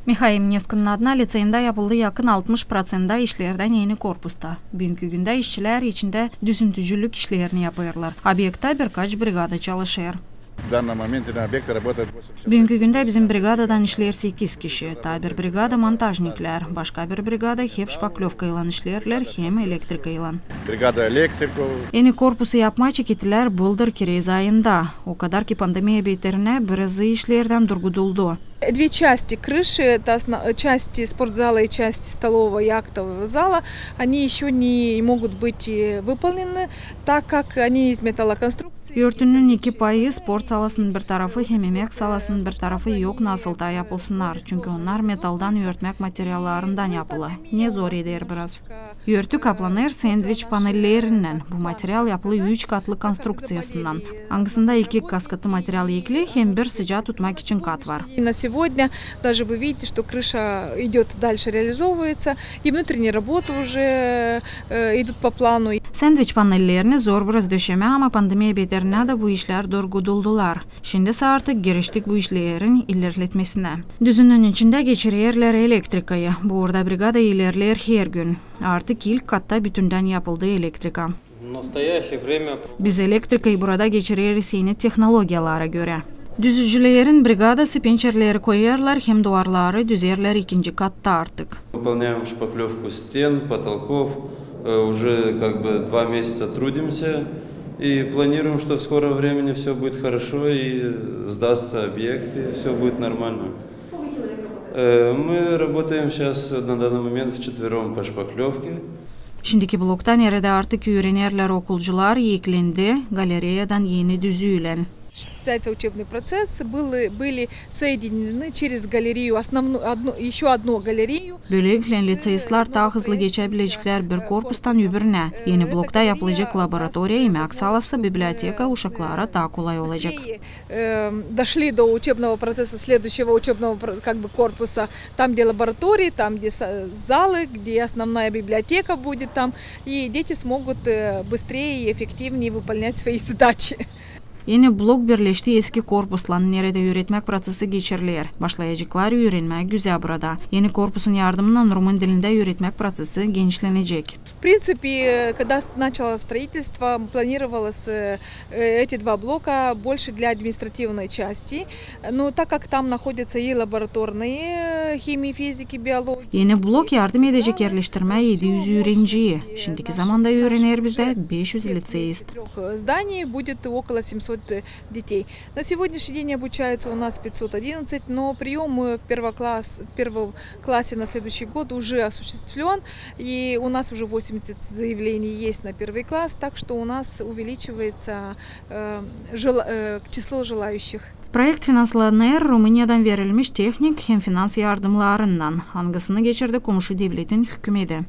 Михаил Невскунун адына лицейинде yapıldı yakın 60% işlerden yeni korpusta. Bugünkü günde işçiler içinde düzüntücülük işlerini yapıyorlar. Obyektda birkaç brigada çalışır. Bugünkü günde bizim brigadadan işler 8 kişi. Bir brigada montajnikler, başka bir brigada hep şpaklovka ilan işlerler, hem elektrika ilan. Yeni korpusu yapmaya çekittiler buldur kirez ayında. O kadar ki pandemiya beterine birazı işlerden durguduldu. Две части крыши, это части спортзала и части столового и актового зала, они еще не могут быть выполнены, так как они из металлоконструкции. Örtünün iki payı sport salasının bir tarafı hem emek salasının bir tarafı yok nasıl da yapılsınlar. Çünkü onlar metaldan örtmek materyallarından yapılı. Ne zor eder biraz. Örtü kaplanır sandviç panellerinden. Bu materyal yapılı 3 katlı konstruksiyasından. Hangisinde 2 kaskatı materyal ekli hem bir sıcağı tutmak için kat var. Сегодня даже вы видите, что крыша идет дальше, реализовывается, и внутренние работы уже идут по плану. Sandviç panellerini zor biraz döşeme ama pandemiya beterine de bu işler durguduldular. Şimdi ise artık giriştik bu işlerin ilerletmesine. Düzünün içinde geçirirler elektrikayı. Burada brigada ilerler her gün. Artık ilk katta bütünden yapıldı elektrika. Biz elektrikayı burada geçiririz yeni teknolojiyalara göre. Düzücülerin brigadası pençerleri koyarlar hem duvarları düzerler ikinci katta artık. Выполняем шпаклевку стен, потолков, уже 2 месяца трудимся и планируем, что в скором времени все будет хорошо и сдастся объект и все будет нормально. Мы работаем сейчас на данный момент вчетвером по шпаклевке. Şimdiki blokta nerede artık öğrenerler okulcular eklendi, galeriyadan yeni düzülen. Осуществляется учебный процесс, были соединены через галерею, еще одну галерею. Böylelikle liseyistler daha hızlı geçebilecekler bir korpustan öbürüne. Yeni blokta yapılacak laboratuvarya, emek salası, biblioteka uşaklara daha kolay olacak. Дошли до учебного процесса следующего учебного корпуса, там где лаборатории, там где залы, где основная библиотека будет там, и дети смогут быстрее и эффективнее выполнять свои задачи. Yeni blok birleşti eski korpusla nerede öğretmek prosesi geçirilir. Başlayacaklar öğrenmek güzel burada. Yeni korpusun yardımıyla Rumun dilinde öğretmek prosesi genişlenecek. В принципе, когда начало строительство, планировалось эти 2 блока больше для административной части. Но так как там находятся и лабораторные химии, физики, биологии. Yeni blok yardım edecek yerleştirme 700 öğrenciyi. Şimdiki zamanda öğrenir bizde 500 liseyist. Зданий будет около 700 детей. На сегодняшний день обучаются у нас 511, но прием в первом классе на следующий год уже осуществлен, и у нас уже 80 заявлений есть на первый класс, так что у нас увеличивается число желающих. Proyekt finanslanır Rumuniya'dan verilmiş teknik hem finans yardımlarından. Hangisini geçirdi komşu devletin hükümeti.